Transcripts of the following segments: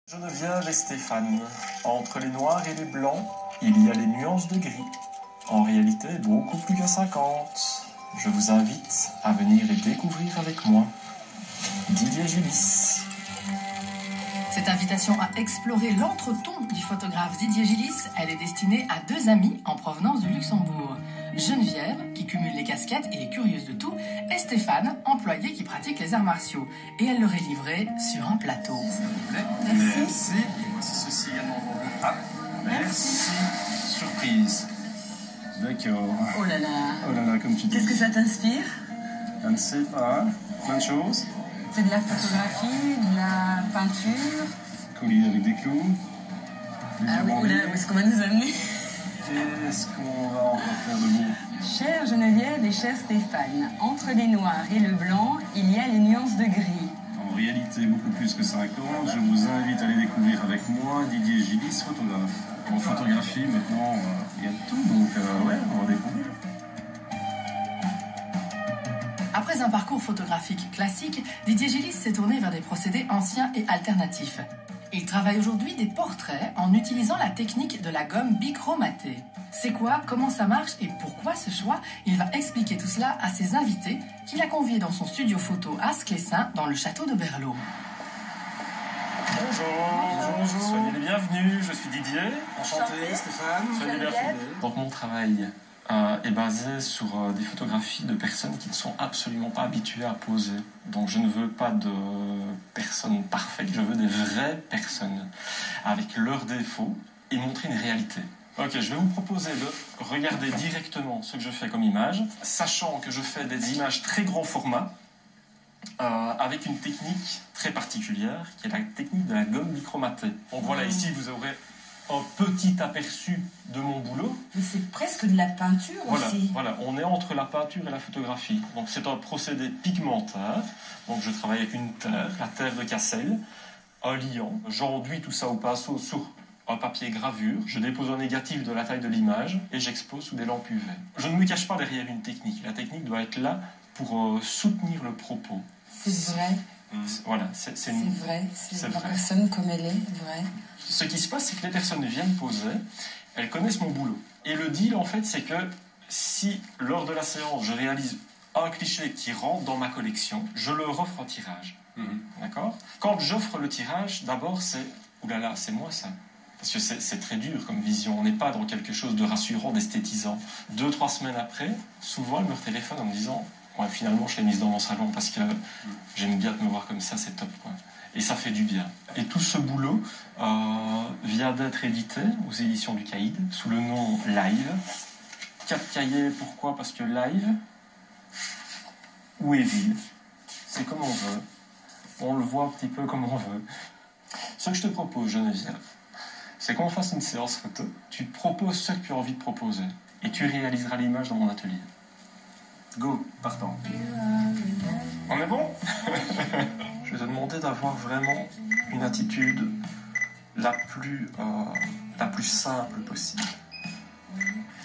Geneviève et Stéphane. Entre les noirs et les blancs, il y a les nuances de gris. En réalité, beaucoup plus qu'à 50. Je vous invite à venir et découvrir avec moi Didier Gillis. Cette invitation à explorer l'entreton du photographe Didier Gillis, elle est destinée à deux amis en provenance du Luxembourg. Geneviève, qui cumule les casquettes et est curieuse de tout, et Stéphane, employé qui pratique les arts martiaux. Et elle leur est livrée sur un plateau. Merci. Et voici ceci également pour vous. Ah, merci. Surprise. D'accord. Oh là là. Oh là là, comme tu dis. Qu'est-ce que ça t'inspire? Je ne sais pas. Plein de choses. C'est de la photographie, de la peinture. Collier avec des clous. Ah oui, oh là, où est-ce qu'on va nous amener? Qu'est-ce qu'on va encore faire de beau? Chère Geneviève et cher Stéphane, entre les noirs et le blanc, il y a les nuances de gris. En réalité, beaucoup plus que 50. Je vous invite à les découvrir avec moi, Didier Gillis, photographe. En photographie, maintenant, il y a de tout, donc ouais, on va découvrir. Après un parcours photographique classique, Didier Gillis s'est tourné vers des procédés anciens et alternatifs. Il travaille aujourd'hui des portraits en utilisant la technique de la gomme bichromatée. C'est quoi, comment ça marche et pourquoi ce choix? Il va expliquer tout cela à ses invités qu'il a conviés dans son studio photo à Sclessin, dans le château de Berlot. Bonjour. Soyez les bienvenus, je suis Didier. Enchanté, Stéphane. Soyez les bienvenus. Donc mon travail est basé sur des photographies de personnes qui ne sont absolument pas habituées à poser. Donc je ne veux pas de personnes parfaites, je veux des vraies personnes avec leurs défauts et montrer une réalité. Ok, je vais vous proposer de regarder directement ce que je fais comme image, sachant que je fais des images très grand format avec une technique très particulière qui est la technique de la gomme bichromatée. Donc voilà, ici vous aurez un petit aperçu de mon boulot. Mais c'est presque de la peinture aussi. Voilà, on est entre la peinture et la photographie. Donc c'est un procédé pigmentaire. Donc je travaille avec une terre, la terre de Cassel, un liant. J'enduis tout ça au pinceau sur un papier gravure. Je dépose un négatif de la taille de l'image et j'expose sous des lampes UV. Je ne me cache pas derrière une technique. La technique doit être là pour soutenir le propos. C'est vrai. Voilà, C'est vrai. C'est la vrai. personne comme elle est, vrai. Ce qui se passe, c'est que les personnes viennent poser, elles connaissent mon boulot. Et le deal, en fait, c'est que si, lors de la séance, je réalise un cliché qui rentre dans ma collection, je leur offre un tirage. D'accord? Quand j'offre le tirage, d'abord, c'est « oulala, c'est moi ça ». Parce que c'est très dur comme vision. On n'est pas dans quelque chose de rassurant, d'esthétisant. 2-3 semaines après, souvent, elles me téléphonent en me disant « ouais, finalement, je l'ai mise dans mon salon parce que j'aime bien te me voir comme ça, c'est top, quoi. » Et ça fait du bien. Et tout ce boulot vient d'être édité aux éditions du Caïd sous le nom Live. 4 cahiers, pourquoi? Parce que Live ou Evil, c'est comme on veut. On le voit un petit peu comme on veut. Ce que je te propose, Geneviève, c'est qu'on fasse une séance photo. Tu te proposes ce que tu as envie de proposer. Et tu réaliseras l'image dans mon atelier. Go, partant. On est bon? Je vais te demander d'avoir vraiment une attitude la plus simple possible,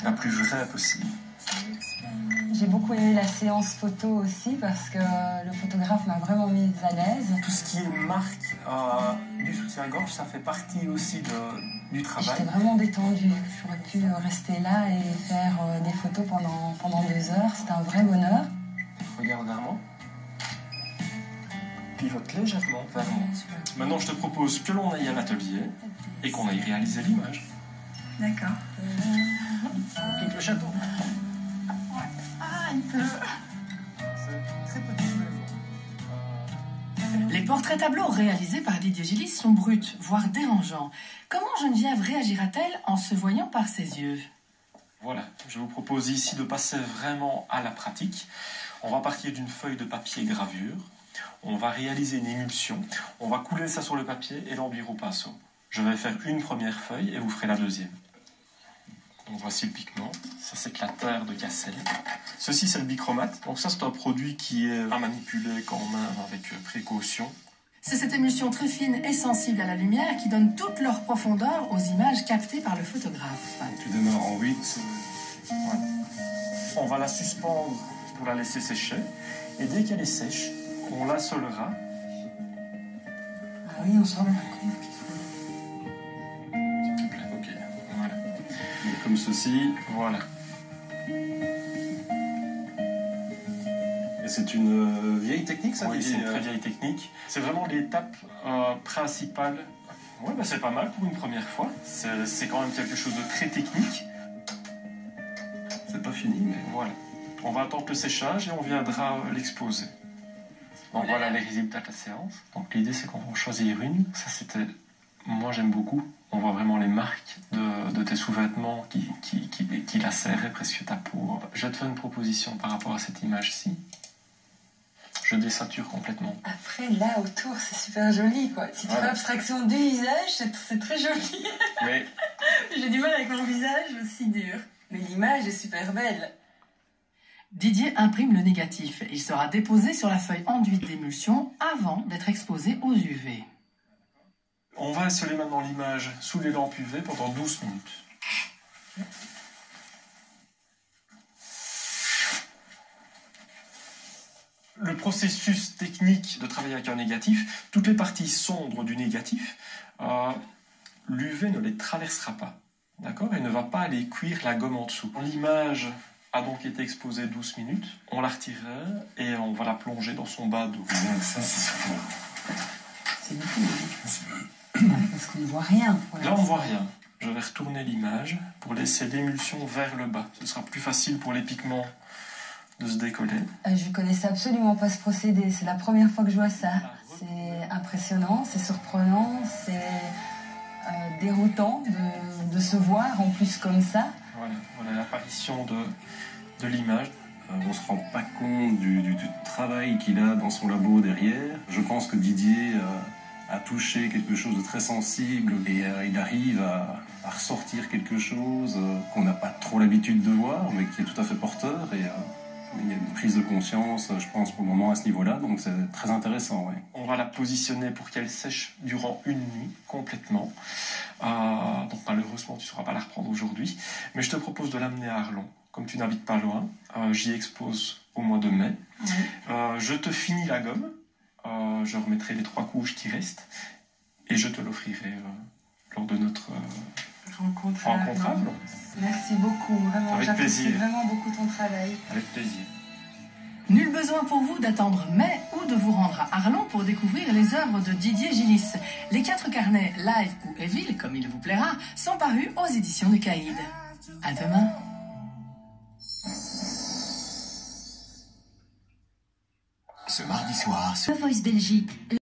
la plus vraie possible. J'ai beaucoup aimé la séance photo aussi parce que le photographe m'a vraiment mise à l'aise. Tout ce qui est marque du soutien-gorge, ça fait partie aussi du travail. J'étais vraiment détendue. J'aurais pu rester là et faire des photos pendant 2 heures. C'était un vrai bonheur. Regarde vers moi. Pivote légèrement vers moi. Maintenant, je te propose que l'on aille à l'atelier et qu'on aille réaliser l'image. D'accord. On quitte le château. Ah, il pleut. C'est très petite maison. Les portraits tableaux réalisés par Didier Gillis sont bruts, voire dérangeants. Comment Geneviève réagira-t-elle en se voyant par ses yeux? Voilà, je vous propose ici de passer vraiment à la pratique. On va partir d'une feuille de papier gravure. On va réaliser une émulsion. On va couler ça sur le papier et l'enduire au pinceau. Je vais faire une première feuille et vous ferez la deuxième. Donc voici le pigment. Ça, c'est la terre de Cassel. Ceci, c'est le bichromate. Donc ça, c'est un produit qui est à manipuler quand même avec précaution. C'est cette émulsion très fine et sensible à la lumière qui donne toute leur profondeur aux images captées par le photographe. Tu démarres en 8. Voilà. On va la suspendre pour la laisser sécher. Et dès qu'elle est sèche, on la solera. Ah oui, on s'en rend compte qu'il faut comme ceci. Voilà. Et c'est une vieille technique, ça? Oui, c'est une très vieille technique. C'est vraiment l'étape principale. Ouais, bah c'est pas mal pour une première fois. C'est quand même quelque chose de très technique. C'est pas fini, mais voilà. On va attendre le séchage et on viendra l'exposer. Donc voilà les résultats de la séance. Donc l'idée c'est qu'on va en choisir une. Ça c'était... Moi j'aime beaucoup. On voit vraiment les marques de tes sous-vêtements qui lacéraient presque ta peau. Je vais te faire une proposition par rapport à cette image-ci. Je désature complètement. Après, là, autour, c'est super joli, quoi. Si tu fais abstraction du visage, c'est très joli. Mais... J'ai du mal avec mon visage aussi dur. Mais l'image est super belle. Didier imprime le négatif. Il sera déposé sur la feuille enduite d'émulsion avant d'être exposé aux UV. On va isoler maintenant l'image sous les lampes UV pendant 12 minutes. Le processus technique de travailler avec un négatif, toutes les parties sombres du négatif, l'UV ne les traversera pas, d'accord, et ne va pas aller cuire la gomme en dessous. L'image a donc été exposée 12 minutes, on la retirera et on va la plonger dans son bas d'eau. C'est beaucoup. Parce qu'on ne voit rien. Là, on ne voit rien. Je vais retourner l'image pour laisser l'émulsion vers le bas. Ce sera plus facile pour les pigments de se décoller. Je connaissais absolument pas ce procédé. C'est la première fois que je vois ça. C'est impressionnant, c'est surprenant, c'est déroutant de se voir en plus comme ça. Voilà l'apparition de l'image. On ne se rend pas compte du travail qu'il a dans son labo derrière. Je pense que Didier a touché quelque chose de très sensible et il arrive à ressortir quelque chose qu'on n'a pas trop l'habitude de voir, mais qui est tout à fait porteur. Et il y a une prise de conscience, je pense, pour le moment à ce niveau-là, donc c'est très intéressant. Ouais. On va la positionner pour qu'elle sèche durant une nuit, complètement. Donc malheureusement, tu ne sauras pas la reprendre aujourd'hui. Mais je te propose de l'amener à Arlon. Comme tu n'habites pas loin, j'y expose au mois de mai. Oui. Je te finis la gomme. Je remettrai les 3 couches qui restent. Et je te l'offrirai lors de notre rencontre. Merci beaucoup, vraiment. J'apprécie vraiment beaucoup ton travail. Avec plaisir. Nul besoin pour vous d'attendre mai ou de vous rendre à Arlon pour découvrir les œuvres de Didier Gillis. Les 4 carnets Live ou Evil, comme il vous plaira, sont parus aux éditions de Caïd. À demain. Ce mardi soir, The Voice Belgique.